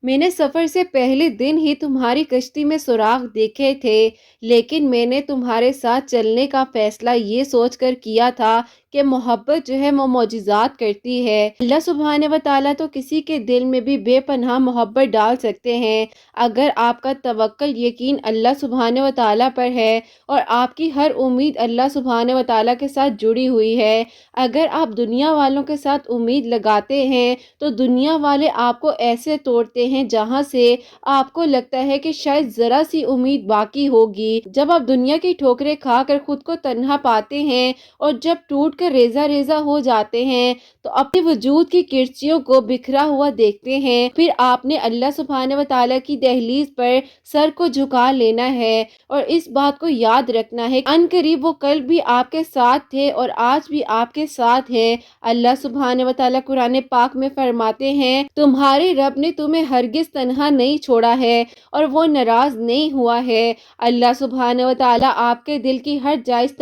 میں نے سفر سے پہلے دن ہی تمہاری کشتی میں سراغ دیکھے تھے، لیکن میں نے تمہارے ساتھ چلنے کا فیصلہ یہ سوچ کر کیا تھا کہ محبت جو ہے وہ معجزات کرتی ہے۔ اللہ سبحانہ و تعالیٰ تو کسی کے دل میں بھی بے پناہ محبت ڈال سکتے ہیں اگر آپ کا توکل یقین اللہ سبحانہ و تعالیٰ پر ہے اور آپ کی ہر امید اللہ سبحانہ و تعالیٰ کے ساتھ جڑی ہوئی ہے۔ اگر آپ دنیا والوں کے ساتھ امید لگاتے ہیں تو دنیا والے آپ کو ایسے توڑتے ہیں جہاں سے آپ کو لگتا ہے کہ شاید ذرا سی امید باقی ہوگی۔ جب آپ دنیا کی ٹھوکریں کھا کر خود کو تنہا پاتے ہیں اور جب ٹوٹ کر ریزہ ریزہ ہو جاتے ہیں تو اپنے وجود کی کرچیوں کو بکھرا ہوا دیکھتے ہیں، پھر آپ نے اللہ سبحانہ و تعالیٰ کی دہلیز پر سر کو جھکا لینا ہے اور اس بات کو یاد رکھنا ہے ان قریب وہ کل بھی آپ کے ساتھ تھے اور آج بھی آپ کے ساتھ ہیں۔ اللہ سبحانہ و تعالیٰ قرآن پاک میں فرماتے ہیں، تمہارے رب نے تمہیں ہرگز تنہا نہیں چھوڑا ہے اور وہ ناراض نہیں ہوا ہے۔ اللہ سبحانہ و تعالیٰ آپ کے دل کی ہر جائز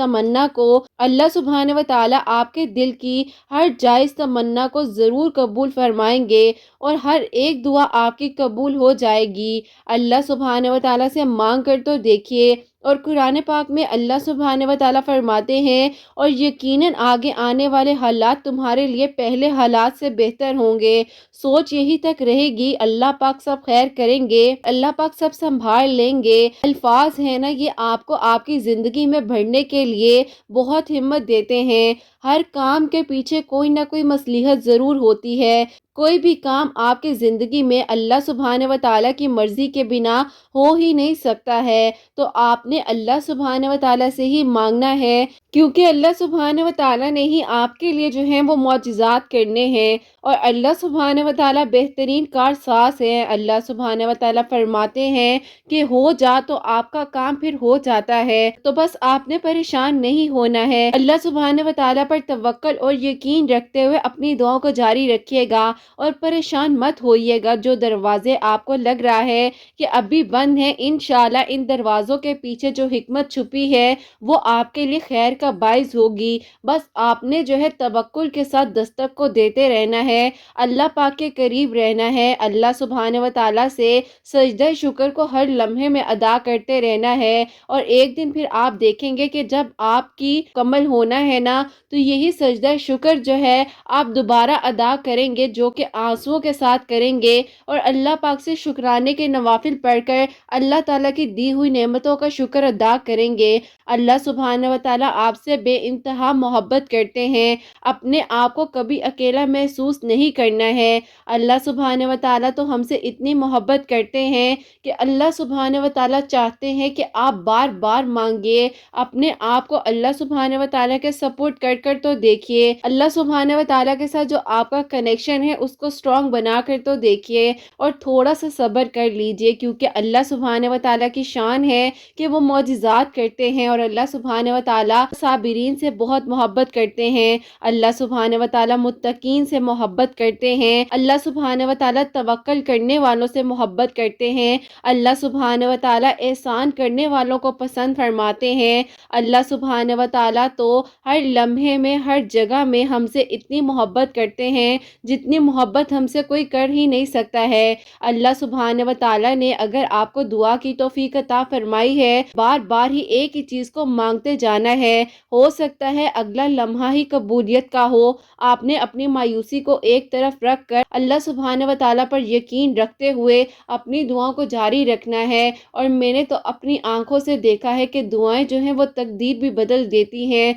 تمنا کو ضرور قبول فرمائیں گے اور ہر ایک دعا آپ کی قبول ہو جائے گی۔ اللہ سبحانہ و تعالیٰ سے مانگ کر تو دیکھیے۔ اور قرآن پاک میں اللہ سبحانہ و تعالیٰ فرماتے ہیں، اور یقیناً آگے آنے والے حالات تمہارے لیے پہلے حالات سے بہتر ہوں گے۔ سوچ یہی تک رہے گی، اللہ پاک سب خیر کریں گے، اللہ پاک سب سنبھال لیں گے۔ الفاظ ہیں نا، یہ آپ کو آپ کی زندگی میں بڑھنے کے لیے بہت ہمت دیتے ہیں۔ ہر کام کے پیچھے کوئی نہ کوئی مصلحت ضرور ہوتی ہے۔ کوئی بھی کام آپ کی زندگی میں اللہ سبحانہ و تعالیٰ کی مرضی کے بنا ہو ہی نہیں سکتا ہے، تو آپ نے اللہ سبحانہ و تعالیٰ سے ہی مانگنا ہے، کیونکہ اللہ سبحانہ و تعالیٰ نے ہی آپ کے لیے جو ہیں وہ معجزات کرنے ہیں، اور اللہ سبحانہ و تعالیٰ بہترین کارساز ہیں۔ اللہ سبحانہ و تعالیٰ فرماتے ہیں کہ ہو جا تو آپ کا کام پھر ہو جاتا ہے، تو بس آپ نے پریشان نہیں ہونا ہے۔ اللہ سبحانہ و تعالیٰ پر توکل اور یقین رکھتے ہوئے اپنی دعاؤں کو جاری رکھیے گا اور پریشان مت ہوئیے گا۔ جو دروازے آپ کو لگ رہا ہے کہ ابھی بند ہیں، انشاءاللہ ان دروازوں کے پیچھے جو حکمت چھپی ہے وہ آپ کے لیے خیر کا باعث ہوگی۔ بس آپ نے جو ہے توکل کے ساتھ دستک کو دیتے رہنا ہے، اللہ پاک کے قریب رہنا ہے، اللہ سبحانہ و تعالیٰ سے سجدہ شکر کو ہر لمحے میں ادا کرتے رہنا ہے، اور ایک دن پھر آپ دیکھیں گے کہ جب آپ کی کمل ہونا ہے نا تو یہی سجدہ شکر جو ہے آپ دوبارہ ادا کریں گے، جو کہ آنسوؤں کے ساتھ کریں گے اور اللہ پاک سے شکرانے کے نوافل پڑھ کر اللہ تعالیٰ کی دی ہوئی نعمتوں کا شکر ادا کریں گے۔ اللہ سبحانہ و تعالیٰ آپ سے بے انتہا محبت کرتے ہیں، اپنے آپ کو کبھی اکیلا محسوس نہیں کرنا ہے۔ اللہ سبحانہ و تعالیٰ تو ہم سے اتنی محبت کرتے ہیں کہ اللہ سبحانہ و تعالیٰ چاہتے ہیں کہ آپ بار بار مانگیے، اپنے آپ کو اللہ سبحانہ و تعالیٰ کے سپورٹ کر تو دیکھیے، اللہ سبحانہ و تعالیٰ کے ساتھ جو آپ کا کنیکشن ہے اس کو اسٹرانگ بنا کر تو دیکھیے، اور تھوڑا سا صبر کر لیجئے، کیونکہ اللہ سبحانہ و تعالیٰ کی شان ہے کہ وہ معجزات کرتے ہیں، اور اللہ سبحانہ و تعالیٰ صابرین سے بہت محبت کرتے ہیں، اللہ سبحانہ و تعالیٰ متقین سے محبت کرتے ہیں، اللہ سبحانہ و تعالیٰ توکل کرنے والوں سے محبت کرتے ہیں، اللہ سبحانہ و تعالیٰ احسان کرنے والوں کو پسند فرماتے ہیں۔ اللہ سبحانہ و تعالیٰ تو ہر لمحے میں ہر جگہ میں ہم سے اتنی محبت کرتے ہیں جتنی محبت ہم سے کوئی کر ہی نہیں سکتا ہے۔ اللہ سبحانہ و تعالیٰ نے اگر آپ کو دعا کی توفیق عطا فرمائی ہے، بار بار ہی ایک ہی چیز کو مانگتے جانا ہے، ہو سکتا ہے اگلا لمحہ ہی قبولیت کا ہو۔ آپ نے اپنی مایوسی کو ایک طرف رکھ کر اللہ سبحانہ و تعالیٰ پر یقین رکھتے ہوئے اپنی دعاؤں کو جاری رکھنا ہے، اور میں نے تو اپنی آنکھوں سے دیکھا ہے کہ دعائیں جو ہیں وہ تقدیر بھی بدل دیتی ہیں،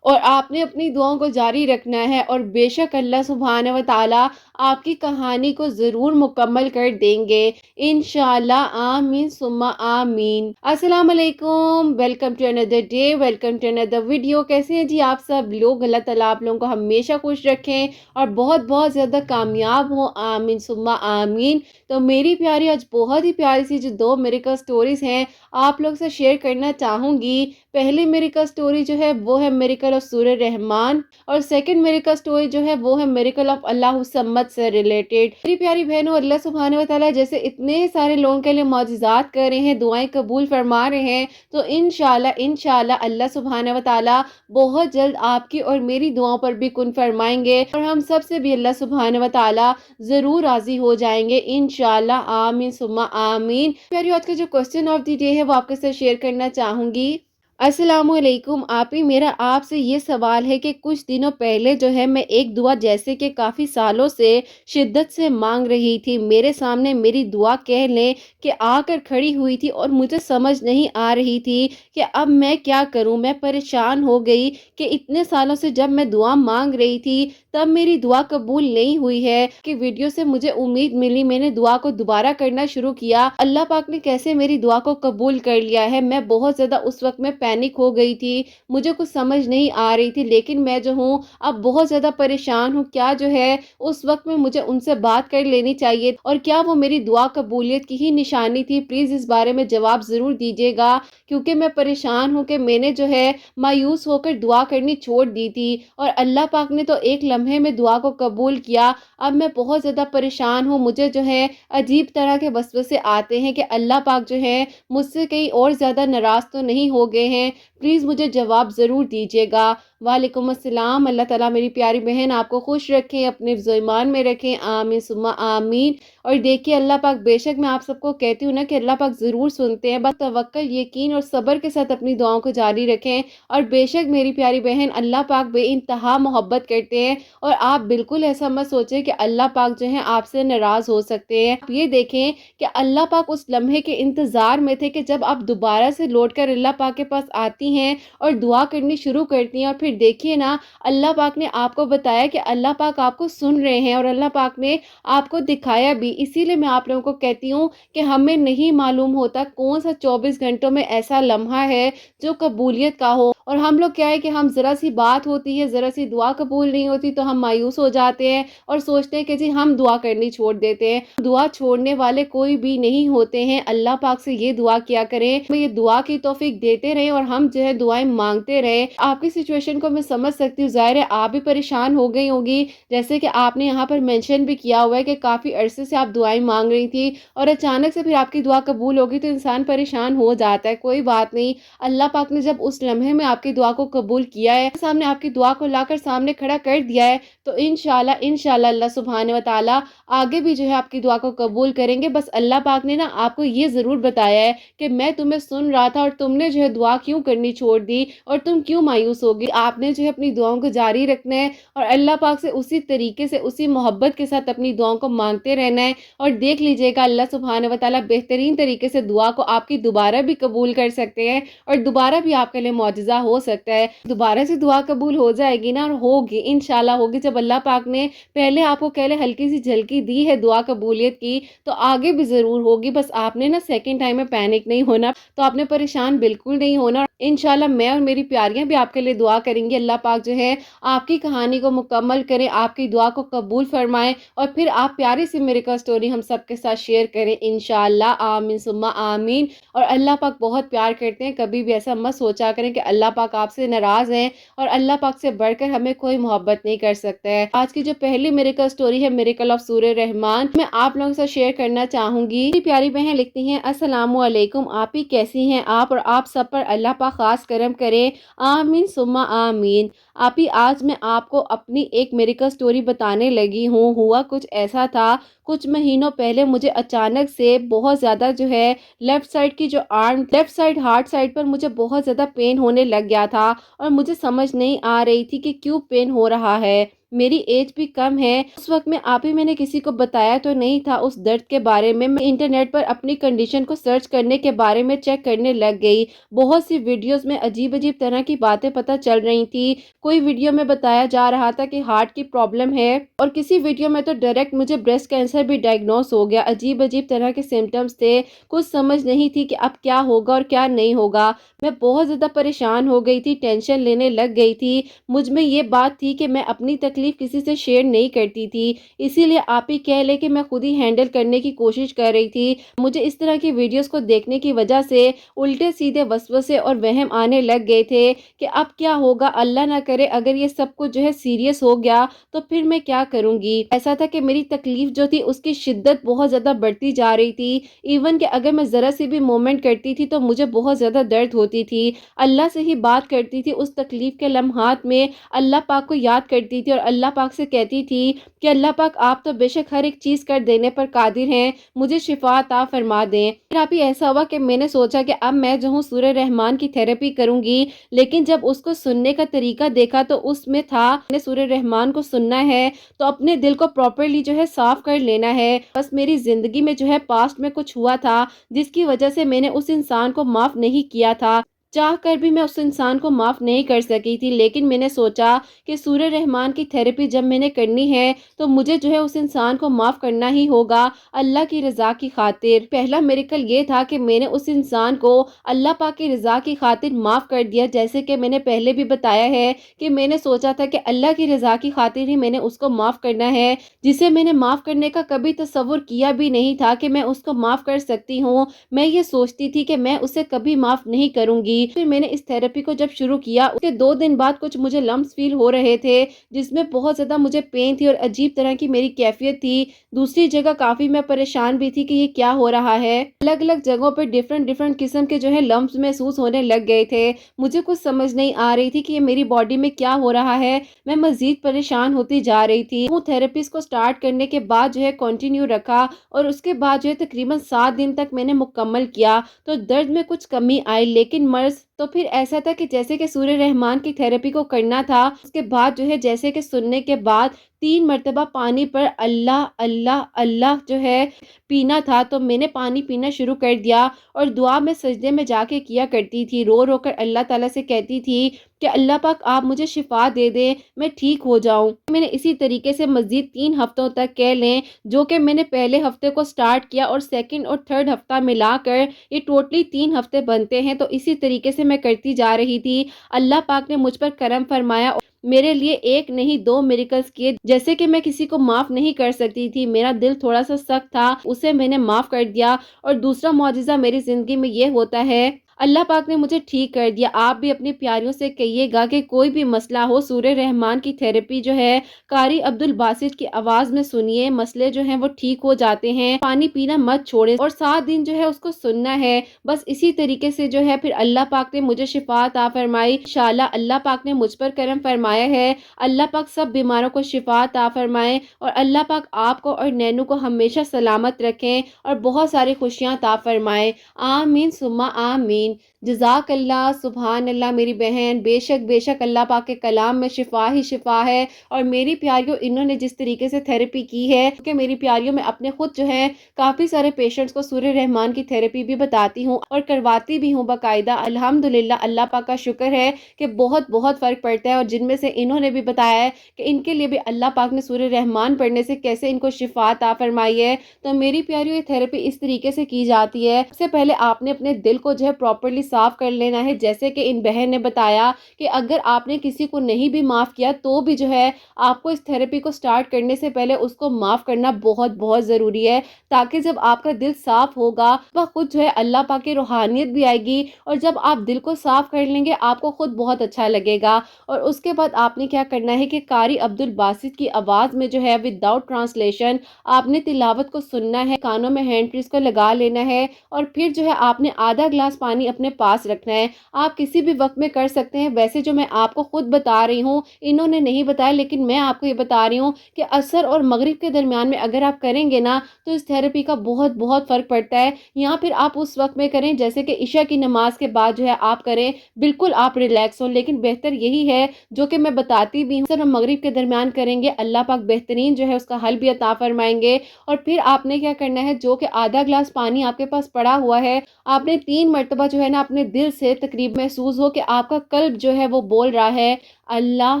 اور آپ نے اپنی دعاؤں کو جاری رکھنا ہے، اور بے شک اللہ سبحانہ و تعالیٰ آپ کی کہانی کو ضرور مکمل کر دیں گے انشاءاللہ۔ آمین ثم آمین۔ السلام علیکم، ویلکم ٹو اندر ڈے، ویلکم ٹو اندر ویڈیو۔ کیسے ہیں جی آپ سب لوگ؟ اللہ تعالیٰ آپ لوگوں کو ہمیشہ خوش رکھیں اور بہت بہت زیادہ کامیاب ہوں، آمین ثم آمین۔ تو میری پیاری آج بہت ہی پیاری سی جو 2 میریکل سٹوریز ہیں آپ لوگ سے شیئر کرنا چاہوں گی۔ پہلی میریکل سٹوری جو ہے وہ ہے میریکل میریکل آف سورہ رحمان، اور سیکنڈ میریکل سٹوری جو ہے وہ ہے میریکل آف اللہ الصمد سے ریلیٹڈ۔ میری پیاری بہنوں، اللہ سبحانہ و تعالیٰ جیسے اتنے سارے لوگوں کے لیے معجزات کر رہے ہیں، دعائیں قبول فرما رہے ہیں، تو انشاءاللہ اللہ سبحانہ و تعالیٰ بہت جلد آپ کی اور میری دعاؤں پر بھی کن فرمائیں گے، اور ہم سب سے بھی اللہ سبحانہ و تعالیٰ ضرور راضی ہو جائیں گے انشاءاللہ، آمین ثم آمین۔ پیاری، آج کا جو کوسچن آف دی ڈے ہے وہ آپ کے ساتھ شیئر کرنا چاہوں گی۔ السلام علیکم آپی، میرا آپ سے یہ سوال ہے کہ کچھ دنوں پہلے جو ہے میں ایک دعا جیسے کہ کافی سالوں سے شدت سے مانگ رہی تھی، میرے سامنے میری دعا کہہ لیں کہ آ کر کھڑی ہوئی تھی، اور مجھے سمجھ نہیں آ رہی تھی کہ اب میں کیا کروں۔ میں پریشان ہو گئی کہ اتنے سالوں سے جب میں دعا مانگ رہی تھی تب میری دعا قبول نہیں ہوئی ہے، کہ ویڈیو سے مجھے امید ملی، میں نے دعا کو دوبارہ کرنا شروع کیا، اللہ پاک نے کیسے میری دعا کو قبول کر لیا ہے۔ میں بہت زیادہ اس وقت میں پینک ہو گئی تھی، مجھے کچھ سمجھ نہیں آ رہی تھی، لیکن میں جو ہوں اب بہت زیادہ پریشان ہوں۔ کیا جو ہے اس وقت میں مجھے ان سے بات کر لینی چاہیے، اور کیا وہ میری دعا قبولیت کی ہی نشانی تھی؟ پلیز اس بارے میں جواب ضرور دیجیے گا، کیونکہ میں پریشان ہوں کہ میں نے جو ہے مایوس ہو کر دعا کرنی چھوڑ دی تھی، اور اللہ پاک نے تو ایک لمحے میں دعا کو قبول کیا۔ اب میں بہت زیادہ پریشان ہوں، مجھے جو ہے عجیب طرح کے وسوسے آتے ہیں کہ اللہ پاک جو ہے مجھ سے کہیں اور زیادہ ناراض تو نہیں ہو گئے ہیں۔ پلیز مجھے جواب ضرور دیجیے گا۔ وعلیکم السلام۔ اللہ تعالیٰ میری پیاری بہن آپ کو خوش رکھیں، اپنے حفظ و ایمان میں رکھیں، آمین ثم آمین۔ اور دیکھیے اللہ پاک، بے شک میں آپ سب کو کہتی ہوں نا کہ اللہ پاک ضرور سنتے ہیں، بس توکل، یقین اور صبر کے ساتھ اپنی دعاؤں کو جاری رکھیں۔ اور بے شک میری پیاری بہن، اللہ پاک بے انتہا محبت کرتے ہیں، اور آپ بالکل ایسا مت سوچیں کہ اللہ پاک جو ہے آپ سے ناراض ہو سکتے ہیں۔ آپ یہ دیکھیں کہ اللہ پاک اس لمحے کے انتظار میں تھے کہ جب آپ دوبارہ سے لوٹ کر اللہ پاک کے پاس آتی ہیں اور دعا کرنی شروع کرتی ہیں، اور پھر دیکھیے نا اللہ پاک نے آپ کو بتایا کہ اللہ پاک آپ کو سن رہے ہیں، اور اللہ پاک نے آپ کو دکھایا بھی۔ اسی لیے میں آپ لوگوں کو کہتی ہوں کہ ہمیں نہیں معلوم ہوتا کون سا 24 گھنٹوں میں ایسا لمحہ ہے جو قبولیت کا ہو، اور ہم لوگ کیا ہے کہ ہم ذرا سی بات ہوتی ہے، ذرا سی دعا قبول نہیں ہوتی تو ہم مایوس ہو جاتے ہیں اور سوچتے ہیں کہ جی ہم دعا کرنی چھوڑ دیتے ہیں۔ دعا چھوڑنے والے کوئی بھی نہیں ہوتے ہیں۔ اللہ پاک سے یہ دعا کیا کریں، ہمیں یہ دعا کی توفیق دیتے رہیں، اور ہم جو ہے دعائیں مانگتے رہیں۔ آپ کی سچویشن کو میں سمجھ سکتی ہوں، ظاہر ہے آپ بھی پریشان ہو گئی ہوگی، جیسے کہ آپ نے یہاں پر مینشن بھی کیا ہوا ہے کہ کافی عرصے سے آپ دعائیں مانگ رہی تھی، اور اچانک سے پھر آپ کی دعا قبول ہوگی تو انسان پریشان ہو جاتا ہے۔ کوئی بات نہیں، اللہ پاک نے جب اس لمحے میں آپ کی دعا کو قبول کیا ہے، سامنے آپ کی دعا کو لا کر سامنے کھڑا کر دیا ہے، تو انشاءاللہ اللہ سبحانہ و تعالیٰ آگے بھی جو ہے آپ کی دعا کو قبول کریں گے۔ بس اللہ پاک نے نا آپ کو یہ ضرور بتایا ہے کہ میں تمہیں سن رہا تھا، اور تم نے جو ہے دعا کیوں کرنی چھوڑ دی، اور تم کیوں مایوس ہوگی۔ آپ نے جو ہے اپنی دعاؤں کو جاری رکھنا ہے، اور اللہ پاک سے اسی طریقے سے، اسی محبت کے ساتھ اپنی دعاؤں کو مانگتے رہنا ہے، اور دیکھ لیجئے گا اللہ سبحانہ و تعالیٰ بہترین طریقے سے دعا کو آپ کی دوبارہ بھی قبول کر سکتے ہیں، اور دوبارہ بھی آپ کے لیے معجزہ ہو سکتا ہے۔ دوبارہ سے دعا قبول ہو جائے گی نا، اور ہوگی انشاءاللہ ہوگی۔ جب اللہ پاک نے پہلے آپ کو کہلے ہلکی سی جھلکی دی ہے دعا قبولیت کی، تو آگے بھی ضرور ہوگی۔ بس آپ نے نا سیکنڈ ٹائم میں پینک نہیں ہونا، تو آپ نے پریشان بالکل نہیں ہونا۔ انشاءاللہ میں اور میری پیاریاں بھی آپ کے لیے دعا کریں گی، اللہ پاک جو ہے آپ کی کہانی کو مکمل کریں، آپ کی دعا کو قبول فرمائیں، اور پھر آپ پیاری سی میریکل سٹوری ہم سب کے ساتھ شیئر کریں انشاءاللہ، آمین ثم آمین۔ اور اللہ پاک بہت پیار کرتے ہیں، کبھی بھی ایسا مت سوچا کریں کہ اللہ پاک آپ سے ناراض ہیں، اور اللہ پاک سے بڑھ کر ہمیں کوئی محبت نہیں کر سکتا ہے۔ آج کی جو پہلی میریکل سٹوری ہے میریکل آف سورہ رحمان، میں آپ لوگوں سے شیئر کرنا چاہوں گی۔ میری پیاری بہن لکھتی ہیں، السلام علیکم آپی، کیسی ہیں آپ، اور آپ سب پر اللہ پاک خاص کرم کرے، آمین ثم آمین۔ آپی آج میں آپ کو اپنی ایک میریکل سٹوری بتانے لگی ہوں۔ ہوا کچھ ایسا تھا، کچھ مہینوں پہلے مجھے اچانک سے بہت زیادہ جو ہے لیفٹ سائڈ کی جو آرم، لیفٹ سائڈ ہارٹ سائڈ پر مجھے بہت زیادہ پین ہونے لگ گیا تھا، اور مجھے سمجھ نہیں آ رہی تھی کہ کیوں پین ہو رہا ہے۔ میری ایج بھی کم ہے، اس وقت میں نے کسی کو بتایا تو نہیں تھا اس درد کے بارے میں انٹرنیٹ پر اپنی کنڈیشن کو سرچ کرنے کے بارے میں چیک کرنے لگ گئی۔ بہت سی ویڈیوز میں عجیب طرح کی باتیں پتہ چل رہی تھی۔ کوئی ویڈیو میں بتایا جا رہا تھا کہ ہارٹ کی پرابلم ہے، اور کسی ویڈیو میں تو ڈائریکٹ مجھے بریسٹ کینسر بھی ڈائگنوز ہو گیا۔ عجیب طرح کے سمٹمز تھے، کچھ سمجھ نہیں تھی کہ اب کیا ہوگا اور کیا نہیں ہوگا۔ میں بہت زیادہ پریشان ہو گئی تھی، ٹینشن لینے لگ گئی تھی۔ مجھ میں یہ بات تھی کہ میں اپنی تکلیف تکلیف کسی سے شیئر نہیں کرتی تھی، اسی لیے آپ ہی کہہ لیں کہ میں خود ہی ہینڈل کرنے کی کوشش کر رہی تھی۔ مجھے اس طرح کی ویڈیوز کو دیکھنے کی وجہ سے الٹے سیدھے وسوسے اور وہم آنے لگ گئے تھے کہ اب کیا ہوگا، اللہ نہ کرے اگر یہ سب کچھ جو ہے سیریس ہو گیا تو پھر میں کیا کروں گی۔ ایسا تھا کہ میری تکلیف جو تھی اس کی شدت بہت زیادہ بڑھتی جا رہی تھی، ایون کہ اگر میں ذرا سی بھی مومنٹ کرتی تھی تو مجھے بہت زیادہ درد ہوتی تھی۔ اللہ سے ہی بات کرتی تھی اس تکلیف کے لمحات میں، اللہ پاک کو یاد کرتی تھی اور اللہ پاک سے کہتی تھی کہ اللہ پاک آپ تو بے شک ہر ایک چیز کر دینے پر قادر ہیں، مجھے شفا عطا فرما دیں۔ پھر آپ ہی ایسا ہوا کہ میں نے سوچا کہ اب میں جو ہوں سورہ رحمان کی تھراپی کروں گی، لیکن جب اس کو سننے کا طریقہ دیکھا تو اس میں تھا میں نے سورہ رحمان کو سننا ہے تو اپنے دل کو پراپرلی جو ہے صاف کر لینا ہے۔ بس میری زندگی میں جو ہے پاسٹ میں کچھ ہوا تھا جس کی وجہ سے میں نے اس انسان کو معاف نہیں کیا تھا، چاہ کر بھی میں اس انسان کو معاف نہیں کر سکی تھی، لیکن میں نے سوچا کہ سورہ رحمان کی تھراپی جب میں نے کرنی ہے تو مجھے جو ہے اس انسان کو معاف کرنا ہی ہوگا اللہ کی رضا کی خاطر۔ پہلا میریکل یہ تھا کہ میں نے اس انسان کو اللہ پاک کی رضا کی خاطر معاف کر دیا، جیسے کہ میں نے پہلے بھی بتایا ہے کہ میں نے سوچا تھا کہ اللہ کی رضا کی خاطر ہی میں نے اس کو معاف کرنا ہے، جسے میں نے معاف کرنے کا کبھی تصور کیا بھی نہیں تھا کہ میں اس کو معاف کر سکتی ہوں۔ میں یہ سوچتی تھی کہ میں اسے کبھی معاف نہیں کروں گی۔ پھر میں نے اس تھراپی کو جب شروع کیا اس کے 2 دن بعد کچھ مجھے لمس فیل ہو رہے تھے جس میں بہت زیادہ مجھے پین تھی اور عجیب طرح کی میری کیفیت تھی۔ دوسری جگہ کافی میں پریشان بھی تھی کہ یہ کیا ہو رہا ہے، الگ الگ جگہوں پر ڈیفرنٹ قسم کے جو ہے لمس محسوس ہونے لگ گئے تھے۔ مجھے کچھ سمجھ نہیں آ رہی تھی کہ یہ میری باڈی میں کیا ہو رہا ہے، میں مزید پریشان ہوتی جا رہی تھی۔ وہ تھراپیز کو سٹارٹ کرنے کے بعد جو ہے کنٹینیو رکھا اور اس کے بعد جو ہے تقریباً 7 دن تک میں نے مکمل کیا تو درد میں کچھ کمی آئی، لیکن مرض تو پھر ایسا تھا کہ جیسے کہ سورہ رحمان کی تھراپی کو کرنا تھا، اس کے بعد جو ہے جیسے کہ سننے کے بعد 3 مرتبہ پانی پر اللہ اللہ اللہ جو ہے پینا تھا، تو میں نے پانی پینا شروع کر دیا اور دعا میں سجدے میں جا کے کیا کرتی تھی، رو رو کر اللہ تعالیٰ سے کہتی تھی کہ اللہ پاک آپ مجھے شفا دے دیں، میں ٹھیک ہو جاؤں۔ میں نے اسی طریقے سے مزید 3 ہفتوں تک کہہ لیں، جو کہ میں نے پہلے ہفتے کو سٹارٹ کیا اور سیکنڈ اور تھرڈ ہفتہ ملا کر یہ ٹوٹلی 3 ہفتے بنتے ہیں، تو اسی طریقے سے میں کرتی جا رہی تھی۔ اللہ پاک نے مجھ پر کرم فرمایا اور میرے لیے 1 نہیں 2 میریکلز کیے، جیسے کہ میں کسی کو معاف نہیں کر سکتی تھی، میرا دل تھوڑا سا سخت تھا، اسے میں نے معاف کر دیا۔ اور دوسرا معجزہ میری زندگی میں یہ ہوتا ہے، اللہ پاک نے مجھے ٹھیک کر دیا۔ آپ بھی اپنی پیاریوں سے کہیے گا کہ کوئی بھی مسئلہ ہو سورہ رحمان کی تھراپی جو ہے قاری عبدالباسط کی آواز میں سنیے، مسئلے جو ہیں وہ ٹھیک ہو جاتے ہیں۔ پانی پینا مت چھوڑے اور 7 دن جو ہے اس کو سننا ہے، بس اسی طریقے سے جو ہے پھر اللہ پاک نے مجھے شفا عطا فرمائی۔ انشاءاللہ اللہ پاک نے مجھ پر کرم فرمایا ہے، اللہ پاک سب بیماروں کو شفا عطا فرمائے اور اللہ پاک آپ کو اور نینو کو ہمیشہ سلامت رکھیں اور بہت ساری خوشیاں عطا فرمائے، آمین ثم آمین۔ جزاک اللہ، سبحان اللہ میری بہن، بے شک اللہ پاک کے کلام میں شفا ہی شفا ہے۔ اور میری پیاریوں، انہوں نے جس طریقے سے تھراپی کی ہے کہ میری پیاریوں میں اپنے خود جو ہے کافی سارے پیشنٹس کو سورہ رحمان کی تھراپی بھی بتاتی ہوں اور کرواتی بھی ہوں باقاعدہ، الحمدللہ اللہ پاک کا شکر ہے کہ بہت فرق پڑتا ہے۔ اور جن میں سے انہوں نے بھی بتایا ہے کہ ان کے لیے بھی اللہ پاک نے سورہ رحمان پڑھنے سے کیسے ان کو شفا عطا فرمائی ہے۔ تو میری پیاریوں، یہ تھراپی اس طریقے سے کی جاتی ہے، سب سے پہلے آپ نے اپنے دل کو جو ہے پراپرلی صاف کر لینا ہے، جیسے کہ ان بہن نے بتایا کہ اگر آپ نے کسی کو نہیں بھی معاف کیا تو بھی جو ہے آپ کو اس تھراپی کو سٹارٹ کرنے سے پہلے اس کو معاف کرنا بہت ضروری ہے، تاکہ جب آپ کا دل صاف ہوگا وہ خود جو ہے اللہ پاک کی روحانیت بھی آئے گی، اور جب آپ دل کو صاف کر لیں گے آپ کو خود بہت اچھا لگے گا۔ اور اس کے بعد آپ نے کیا کرنا ہے کہ قاری عبدالباسط کی آواز میں جو ہے وداؤٹ ٹرانسلیشن آپ نے تلاوت کو سننا ہے، کانوں میں ہینڈ فریز کو لگا لینا ہے، اور پھر جو ہے آپ نے آدھا گلاس پانی اپنے پاس رکھنا ہے۔ آپ کسی بھی وقت میں کر سکتے ہیں، ویسے جو میں آپ کو خود بتا رہی ہوں انہوں نے نہیں بتایا، لیکن میں آپ کو یہ بتا رہی ہوں کہ عصر اور مغرب کے درمیان میں اگر آپ کریں گے نا تو اس تھراپی کا بہت فرق پڑتا ہے۔ یہاں پھر آپ اس وقت میں کریں جیسے کہ عشاء کی نماز کے بعد جو ہے آپ کریں، بالکل آپ ریلیکس ہوں، لیکن بہتر یہی ہے جو کہ میں بتاتی بھی ہوں، عصر اور مغرب کے درمیان کریں گے، اللہ پاک بہترین جو ہے اس کا حل بھی عطا فرمائیں گے۔ اور پھر آپ نے کیا کرنا ہے، جو کہ آدھا گلاس پانی آپ کے پاس پڑا ہوا ہے، آپ نے 3 مرتبہ جو ہے نا اپنے دل سے تقریب محسوس ہو کہ آپ کا قلب جو ہے وہ بول رہا ہے اللہ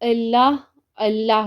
اللہ اللہ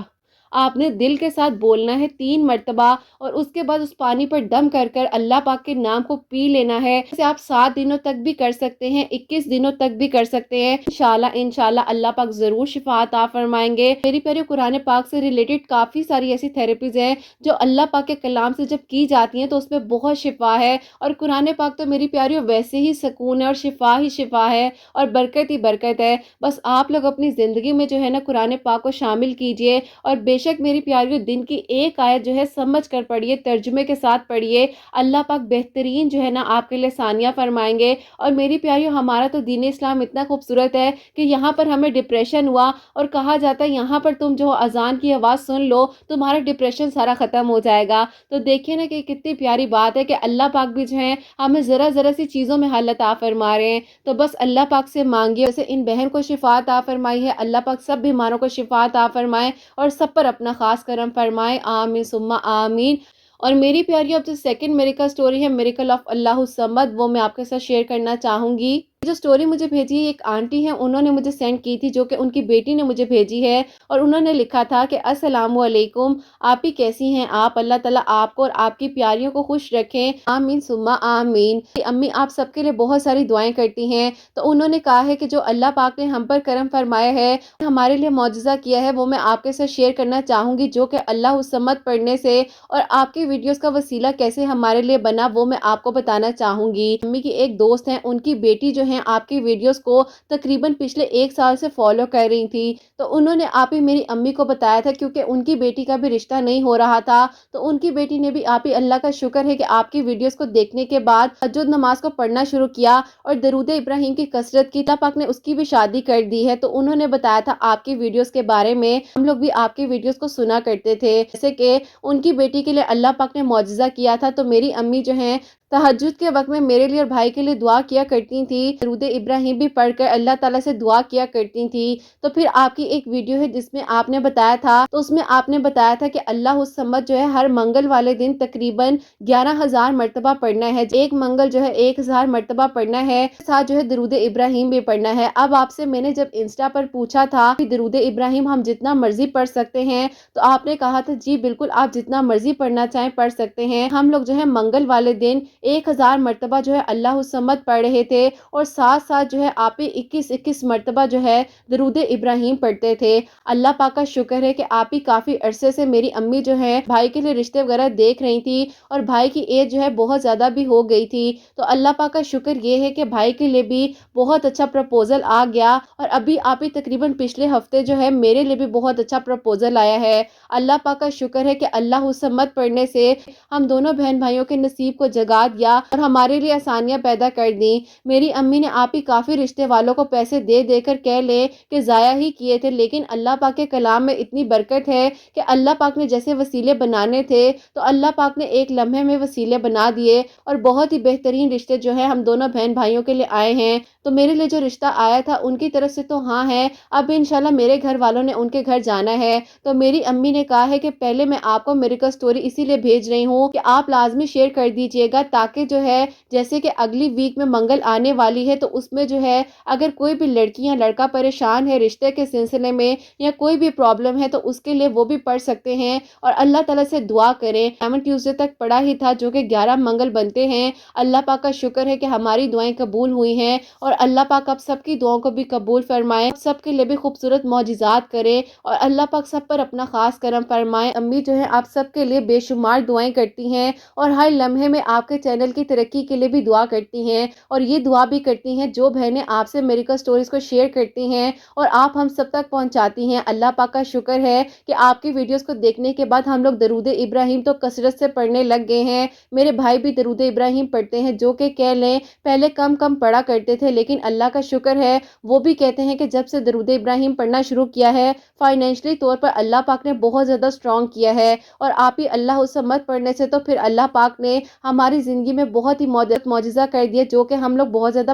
آپ نے دل کے ساتھ بولنا ہے 3 مرتبہ اور اس کے بعد اس پانی پر دم کر کر اللہ پاک کے نام کو پی لینا ہے۔ اسے آپ 7 دنوں تک بھی کر سکتے ہیں، 21 دنوں تک بھی کر سکتے ہیں۔ انشاءاللہ اللہ پاک ضرور شفا عطا فرمائیں گے۔ میری پیاری قرآن پاک سے ریلیٹڈ کافی ساری ایسی تھراپیز ہیں جو اللہ پاک کے کلام سے جب کی جاتی ہیں تو اس میں بہت شفا ہے، اور قرآن پاک تو میری پیاریوں ویسے ہی سکون ہے اور شفا ہی شفا ہے اور برکت ہی برکت ہے۔ بس آپ لوگ اپنی زندگی میں جو ہے نا قرآن پاک کو شامل کیجئے، اور بے شک میری پیاریوں دن کی ایک آیت جو ہے سمجھ کر پڑھیے، ترجمے کے ساتھ پڑھیے، اللہ پاک بہترین جو ہے نا آپ کے لیے ثانیہ فرمائیں گے۔ اور میری پیاریوں ہمارا تو دین اسلام اتنا خوبصورت ہے کہ یہاں پر ہمیں ڈپریشن ہوا اور کہا جاتا ہے یہاں پر تم جو اذان کی آواز سن لو تمہارا ڈپریشن سارا ختم ہو جائے گا۔ تو دیکھیے نا کہ کتنی پیاری بات ہے کہ اللہ پاک بھی جو ہے ہمیں ذرا ذرا سی چیزوں میں حل عطا فرما رہے ہیں۔ تو بس اللہ پاک سے مانگیے، اسے ان بہن کو شفا عطا فرمائی ہے، اللہ پاک سب بیماروں کو شفا عطا فرمائے اور سب پر اپنا خاص کرم فرمائے، آمین ثم آمین۔ اور میری پیاری اب جو سیکنڈ میریکل سٹوری ہے، میریکل آف اللہ الصمد، وہ میں آپ کے ساتھ شیئر کرنا چاہوں گی۔ جو سٹوری مجھے بھیجی ہے ایک آنٹی ہے، انہوں نے مجھے سینڈ کی تھی، جو کہ ان کی بیٹی نے مجھے بھیجی ہے، اور انہوں نے لکھا تھا کہ السلام علیکم، آپ ہی کیسی ہیں آپ؟ اللہ تعالیٰ آپ کو اور آپ کی پیاریوں کو خوش رکھیں، آمین ثم آمین۔ امی آپ سب کے لیے بہت ساری دعائیں کرتی ہیں، تو انہوں نے کہا ہے کہ جو اللہ پاک نے ہم پر کرم فرمایا ہے، ہمارے لیے معجزہ کیا ہے، وہ میں آپ کے ساتھ شیئر کرنا چاہوں گی، جو کہ اللہ الصمد پڑھنے سے اور آپ کی ویڈیوز کا وسیلہ کیسے ہمارے لیے بنا وہ میں آپ کو بتانا چاہوں گی۔ امی کی ایک دوست ہیں، ان کی بیٹی جو ہیں آپ کی ویڈیوز کو تقریباً پچھلے 1 سال سے فالو کر رہی تھی، تو انہوں نے آپ ہی میری امی کو بتایا تھا، کیونکہ ان کی بیٹی کا بھی رشتہ نہیں ہو رہا تھا، تو ان کی بیٹی نے بھی آپ ہی اللہ کا شکر ہے کہ آپ کی ویڈیوز کو دیکھنے کے بعد تہجد نماز کو پڑھنا شروع کیا اور درود ابراہیم کی کثرت کی، اللہ پاک نے اس کی بھی شادی کر دی ہے۔ تو انہوں نے بتایا تھا آپ کی ویڈیوز کے بارے میں، ہم لوگ بھی آپ کی ویڈیوز کو سنا کرتے تھے، جیسے کہ ان کی بیٹی کے لیے اللہ پاک نے معجزہ کیا تھا، تو میری امی جو ہیں تہجد کے وقت میں میرے لیے اور بھائی کے لیے دعا کیا کرتی تھی، درود ابراہیم بھی پڑھ کر اللہ تعالیٰ سے دعا کیا کرتی تھی۔ تو پھر آپ کی ایک ویڈیو ہے جس میں آپ نے بتایا تھا، تو اس میں آپ نے بتایا تھا کہ اللہ الصمد جو ہے ہر منگل والے دن تقریباً 11,000 مرتبہ پڑھنا ہے، ایک منگل جو ہے 1,000 مرتبہ پڑھنا ہے، ساتھ جو ہے درود ابراہیم بھی پڑھنا ہے۔ اب آپ سے میں نے جب انسٹا پر پوچھا تھا کہ درود ابراہیم ہم جتنا مرضی پڑھ سکتے ہیں، تو آپ نے کہا تھا جی بالکل آپ جتنا مرضی پڑھنا چاہیں پڑھ سکتے ہیں۔ ہم لوگ جو ہے منگل والے دن 1,000 مرتبہ جو ہے اللہ الصمد پڑھ رہے تھے، اور ساتھ ساتھ جو ہے آپ 21 مرتبہ جو ہے درود ابراہیم پڑھتے تھے۔ اللہ پاک کا شکر ہے کہ آپ ہی کافی عرصے سے میری امی جو ہے بھائی کے لیے رشتے وغیرہ دیکھ رہی تھی، اور بھائی کی ایج جو ہے بہت زیادہ بھی ہو گئی تھی، تو اللہ پاک کا شکر یہ ہے کہ بھائی کے لیے بھی بہت اچھا پروپوزل آ گیا، اور ابھی آپ ہی تقریباً پچھلے ہفتے جو ہے میرے لیے بھی بہت اچھا پروپوزل آیا ہے۔ اللہ پاک کا شکر ہے کہ اللہ الصمد پڑھنے سے ہم دونوں بہن بھائیوں کے نصیب کو جگا دیا اور ہمارے لیے آسانیاں پیدا کر دیں۔ میری امی نے آپ ہی کافی رشتے والوں کو پیسے دے دے کر کہہ لے کہ ضائع ہی کیے تھے، لیکن اللہ پاک کے کلام میں اتنی برکت ہے کہ اللہ پاک نے جیسے وسیلے بنانے تھے تو اللہ پاک نے ایک لمحے میں وسیلے بنا دیے، اور بہت ہی بہترین رشتے جو ہے ہم دونوں بہن بھائیوں کے لیے آئے ہیں۔ تو میرے لیے جو رشتہ آیا تھا ان کی طرف سے تو ہاں ہے، اب انشاءاللہ میرے گھر والوں نے ان کے گھر جانا ہے۔ تو میری امی نے کہا ہے کہ پہلے میں آپ کو میریکل سٹوری اسی لیے بھیج رہی ہوں کہ آپ لازمی شیئر کر دیجئے گا، تاکہ جو ہے جیسے کہ اگلی ویک میں منگل آنے والی ہے، تو اس میں جو ہے اگر کوئی بھی لڑکی یا لڑکا پریشان ہے رشتے کے سلسلے میں یا کوئی بھی پرابلم ہے، تو اس کے لیے وہ بھی پڑھ سکتے ہیں اور اللہ تعالیٰ سے دعا کریں۔ 11 ٹیوزڈے تک پڑھا ہی تھا، جو کہ 11 منگل بنتے ہیں۔ اللہ پاک کا شکر ہے کہ ہماری دعائیں قبول ہوئی ہیں، اور اللہ پاک اب سب کی دعاؤں کو بھی قبول فرمائے، سب کے لیے بھی خوبصورت معجزات کرے، اور اللہ پاک سب پر اپنا خاص کرم فرمائے۔ امی جو ہے آپ سب کے لیے بے شمار دعائیں کرتی ہیں، اور ہر لمحے میں آپ کے چینل کی ترقی کے لیے بھی دعا کرتی ہیں، اور یہ دعا بھی کرتی ہیں جو بہنیں آپ سے میریکل سٹوریز کو شیئر کرتی ہیں اور آپ ہم سب تک پہنچاتی ہیں۔ اللہ پاک کا شکر ہے کہ آپ کی ویڈیوز کو دیکھنے کے بعد ہم لوگ درود ابراہیم تو کثرت سے پڑھنے لگ گئے ہیں۔ میرے بھائی بھی درود ابراہیم پڑھتے ہیں، جو کہ کہہ لیں پہلے کم پڑھا کرتے تھے، لیکن اللہ کا شکر ہے وہ بھی کہتے ہیں کہ جب سے درود ابراہیم پڑھنا شروع کیا ہے فائنینشلی طور پر اللہ پاک نے بہت زیادہ سٹرونگ کیا ہے، اور آپ ہی اللہ الصمد پڑھنے سے تو پھر اللہ پاک نے ہماری زندگی میں بہت ہی معجزہ کر دیا، جو کہ ہم لوگ بہت زیادہ